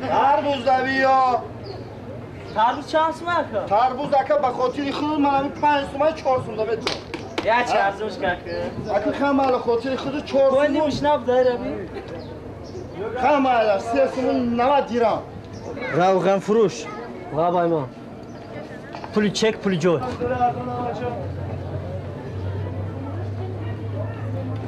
تربوز دا بیا. تربوز چند سومه که؟ تربوز اکا با خاطری خود من همین 5 سومه 4 سومه به تو. یا چه ارزش که؟ اکا خمال خاطری خود 4 سومه. کوندی مشناب داره بی؟ خمال 3 سومه 90 دیرام. روغن فروش. بابای ما. پولی چک پولی جو.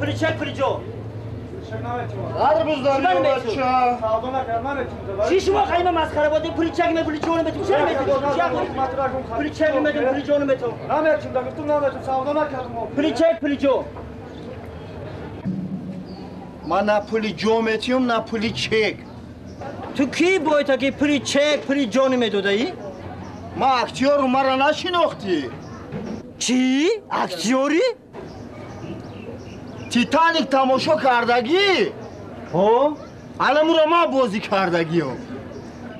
پولی چک پولی جو. تربوز دا بیا بچه. چی شما خیلی مسخره بودی پولی چک می پولی جو نمیتونی چرا میتونی؟ پولی چک میتونی پولی جو نمیتونی. پولی چک پولی جو. من نه پولی جو میتیم نه پولی چک. تو کی باید که پولی چک پولی جو نمیدودی؟ ما اکتیور رو مرا نشناختی. چی؟ اکتیوری؟ تیتانیک تماشا کردگی؟ ها؟ الان رو ما بازی کردگی هم.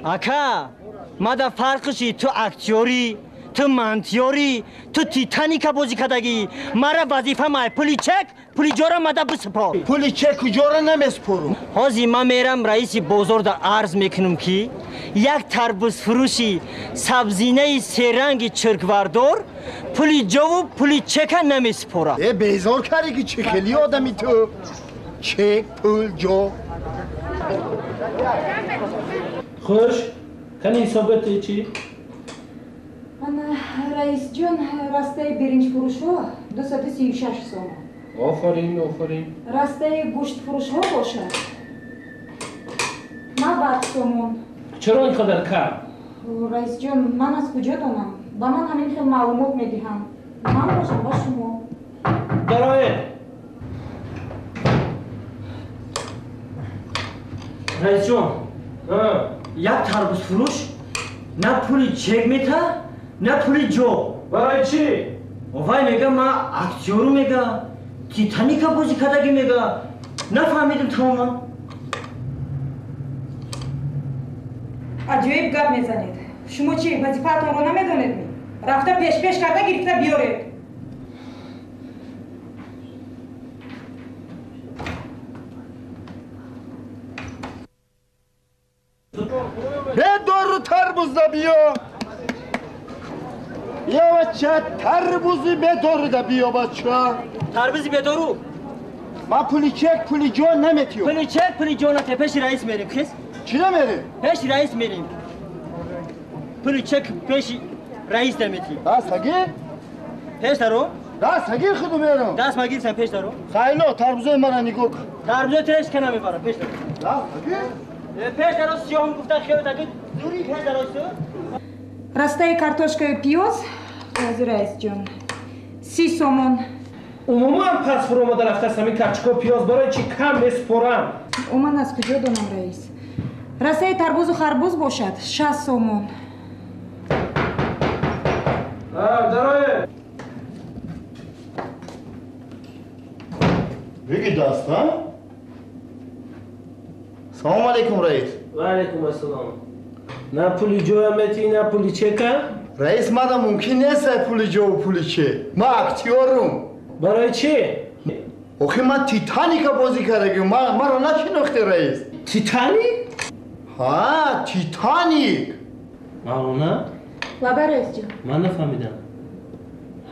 اکا ما در فرقشی تو اکتیوری تو منتیوری تو تیتانیک بازی کردگی مرا وظیفه مای پولی چک پولی جو را مده بسپار. پولی چک کجا را نمیسپارم. حاضی من میرم رئیس بازار در عرض میکنم که یک تربوز فروشی سبزینه سه رنگ چرکوردار پولی جو و پولی چک نمیسپاره. بیزار کردی که چه خیلی آدمی تو. چک پول جو. خوش کنی حسابت چی؟ من رئیس جان راسته برنج فروش ها 236 سوم. آفرین. راسته گوشت فروش ها باشد 90 سومون. چرا اینقدر کم؟ رئیس جان من از کجا دانم؟ با من همین خیلی معلومات میدهم. من باشم با شما. درایه رئیس جان یک تربوز فروش نه پولی چک میته نه پولی جو. برای چی؟ وای میگه ما اکتیورو میگه تیتانیک بازی کردگی میگه نفهمیدم تماما. عجیب گپ میزنید. شما چی وظیفه‌تون رو نمیدونید؟ رفته پیش کرده گرفته بیارید. به دور تربوز دا بیا. یا بچه تربوزی به دور دا بیا بچه. تربوزی به دورو. من پولی چک پولی جو نمیتیم. پولی چک پولی جو نته پیش رئیس میریم کس؟ چی نمیریم؟ پیش رئیس میریم. پولی چک پیش رئیس نمیتیم. دست اگه؟ پیش دارو؟ دست اگه خودو میرم. دست مگیر سن پیش دارو؟ خیلی تربوزه مرا نگاه کن. تربوزه ترش کنم میبرم پیش دارو. دست اگه؟ پیش دارو سیاهم گفتن خیلی اگه دوری پیش دارو سو؟ راسته کارتوشکای پیاز از رئیس جان 30 سومون. عموما پس فرو آمده رفته است همین کچکا پیاز برای چی کم بسپرم؟ من از کجا دانم رئیس؟ راسته تربوز و خربوز باشد 60 سومون. درایه بگی دست ها؟ سلام علیکم رئیس. و علیکم السلام. نه پولی جو میتی نه پولی چکه؟ رئیس مادا ممکن نیست پولی جو و پولی چه. ما اکتیورم. برای چی؟ اوخی من تیتانیک بازی کردگی مرا نشناختی رئیس. تیتانیک؟ ها تیتانیک. نه؟ لابا رئیس جان. من نفهمیدم.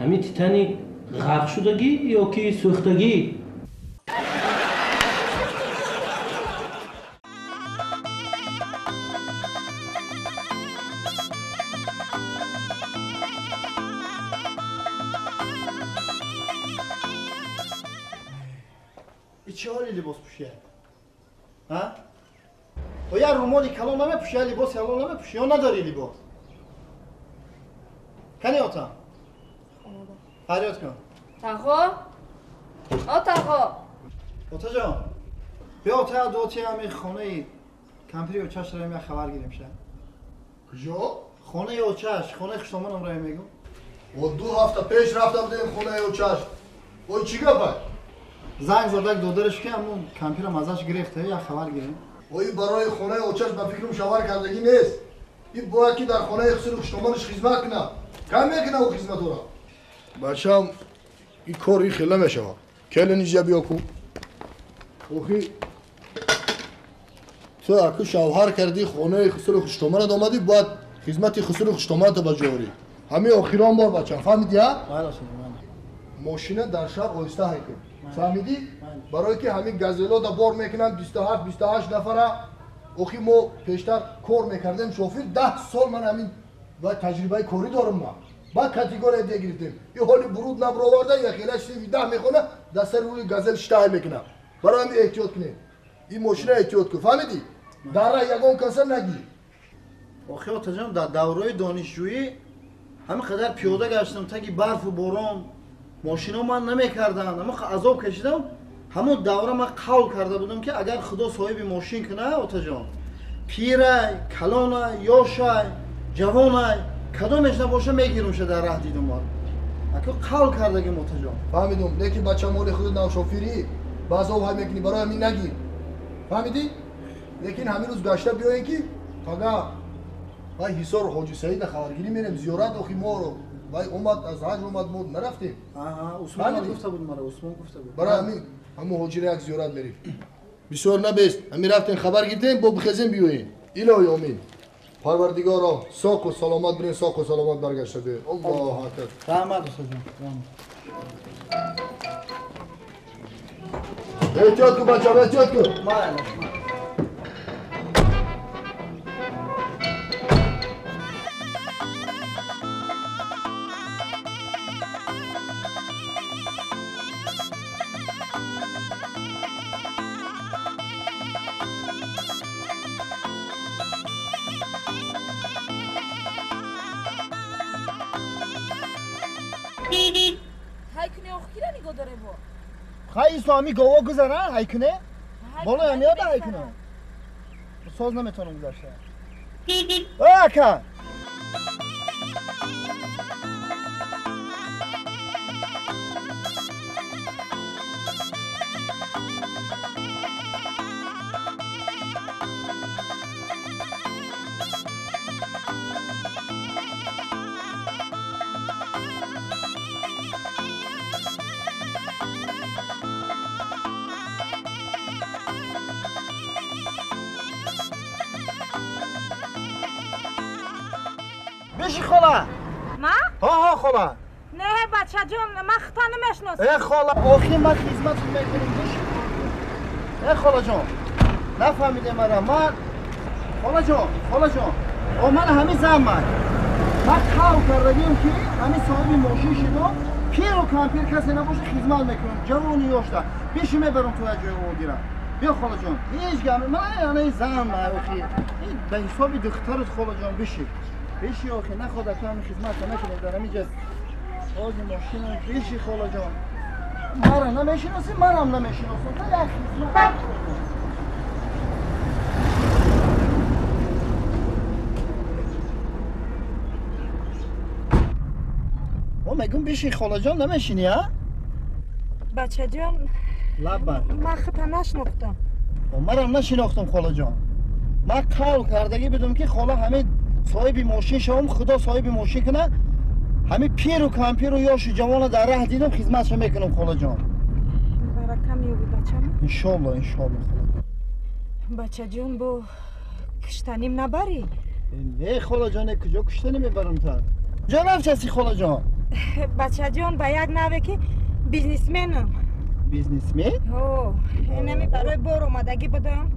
همین تیتانیک غرق شدگی یا که سوختگی؟ چه حالی لباس پوشه؟ ها؟ و یا رومالی کلام نمیپوشه لباس الان نمیپوشه یا نداری لباس؟ کنی آتا؟ فریاد کن. تاخو؟ تاخو؟ آتا جان بیا آتا دوتی همی خانه کمپری و چش رایم یک خبر گیریم شه. کجا؟ خانه و چش خانه خشتامانم رایم میگم. و 2 هفته پیش رفته بودیم خونه و چش. وای چی گفت؟ زنگ زدک دادرش که همون کمپیرم ازش گرفته یک خبر گیریم. وای برای خونه و چش به فکرم شوار کردگی نیست. این باید که در خانه خسر خشتامانش خدمت کنه. کم میکنه او خدمت او را. بچم این کاری خیلی میشه. کل نیجا بیا کو. اوخی تو اکو شوهر کردی خونه خسرو خوشتومانت آمدی باید خدمت خسرو خوشتومانت بجاری همین آخران بار بچم فهمیدی ها؟ بله سلطان. ماشین در شب آیسته هیکن فهمیدی؟ برای که همین گزلا دا بار میکنن 27-28 نفره اوخی ما پیشتر کار میکردیم شوفیر 10 سال من همین و تجربه کاری دارم من بعد کاتگوری دیگه گرفتیم این حالی برود نبر آورده یا خیلی 17 میکنه دست روی گزل شتای میکنه برای همین احتیاط کنیم این ماشین احتیاط کن فهمیدی؟ در را یگان کسر نگی آخه آتجان در دوره دانشجویی همه قدر پیاده گشتم تاکی برف و باران ماشینا من نمیکردن اما عذاب کشیدم همون دوره من قول کرده بودم که اگر خدا صاحب ماشین کنه آتجان پیره، کلانه، یاشه، جوانه کدامش نباشه میگیرمش در راه دیدم بار اکو قول کرده که آتجان فهمیدم لیکن بچه مال خود نو شوفیری بعضا های میکنی برای همین نگیر فهمیدی؟ لیکن همین روز گشته بیاین که فقط وای حسار حاجی سعید خبرگیری میریم زیارت اخی ما رو وای اومد از حج اومد ما نرفتیم عثمان گفته بود مرا عثمان گفته بود برای همین همون حاجی را یک زیارت میریم بسیار نبست همین رفتیم خبر گرفتیم با بخزیم بیاین الهی آمین پروردگارا ساک و سلامت برین ساک و سلامت برگشته بیر الله اکبر رحمت آتجان احتیاط کن بچه احتیاط کن های کنی آخ کی را نگاه داره با خیلی اسلامی گواه گذارن هایکنه بالا یا نیاده هایکنه ساز نمیتونم گذاشته اکا بشی خاله ما؟ ها خاله نه بچه جون ما خطا نمیشناسم ای خاله آخی من خدمت میکنم بشی ای خاله جان نفهمیده مرا من خاله جان من همین زمان من کار کردیم که همین صاحب ماشین شدم پیر و کمپیر کسی نباشه خدمت میکنم جوانی یاشته بشی میبرم تو جای او گیرم بیا خاله جان هیچ گم من یعنی زن آخی به حساب دخترت خاله جان بشی آخی نخواد تو همین خدمت نکنه دارم اینجا آج ماشین بشی خاله جان مرا نمیشناسی منم نمیشناسم تو یک خدمت میگم بشی خاله جان نمیشینی ها؟ بچه جون لبن ما خطا نشناختم منم نشناختم خاله جان من قول کردگی بدم که خاله همه صاحب ماشین شوم خدا صاحب ماشین کنه همه پیر و کمپیر و یاش جوان در راه دیدم خدمتش میکنم خاله جان برکه میوبی بچه انشالله خاله بچه جون بو کشتنیم نبری نه خاله جان کجا کشتنی میبرم تا جا نفچستی خاله جان بچه جون با یک نوه که بیزنسمنم بیزنسمن؟ اوه نمی برای بار اومدگی بدم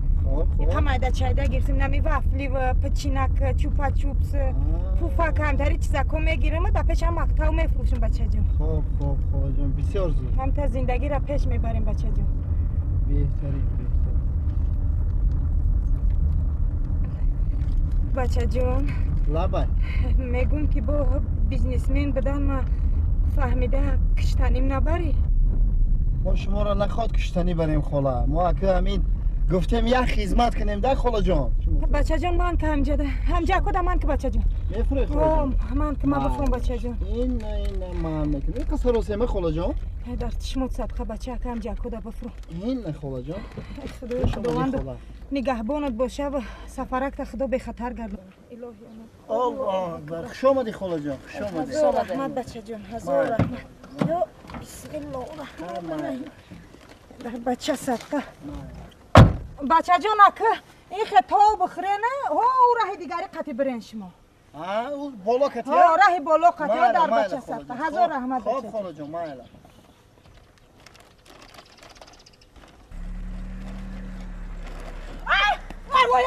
همه چایده گرفتیم نمی وفلی و پچینک چوپا چوپس پوفا کمتری چیزا که میگیرم و در پیش هم مقتاو میفروشم بچه جون خوب خاله جان بسیار زود هم تا زندگی را پیش میبریم بچه جون بهتری بچه جون لبن میگم که با بیزنسمن بدن ما فهمیده کشتنیم نبری ما شما را نخواد کشتنی بریم خاله ما که همین گفتیم یک خدمت کنیم ده خاله جان بچه جون من که همجا کدام من که بچه جون میفروی خاله جان من که ما بفروم بچه جون این من میکنم این قصر روسیمه خاله جان در چشمت صدقه بچه که همجا کدا بفروم این نه خاله جان خداوند نگهبانت باشه و سفرک تا خدا به خطر گردد الله اکبر خوش آمدی خاله جان خوش آمدی هزار رحمت بچه جون هزار رحمت یا بسم الله الرحمن الرحیم در بچه صدقه بچه جون اکه این خطا بخره نه او راه دیگری قطع برین شما او بالا کتی ها راه بالا قطع در بچه سخته هزار رحمت خب بچه خاله جان مایلا وای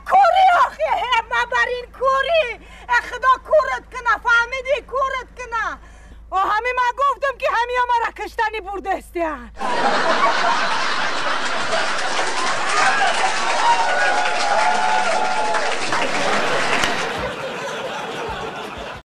کوری آخه ما برین کوری خدا کورت کنه فهمیدی کورت کنه و همه ما گفتم که همه ما را کشتنی برده استیان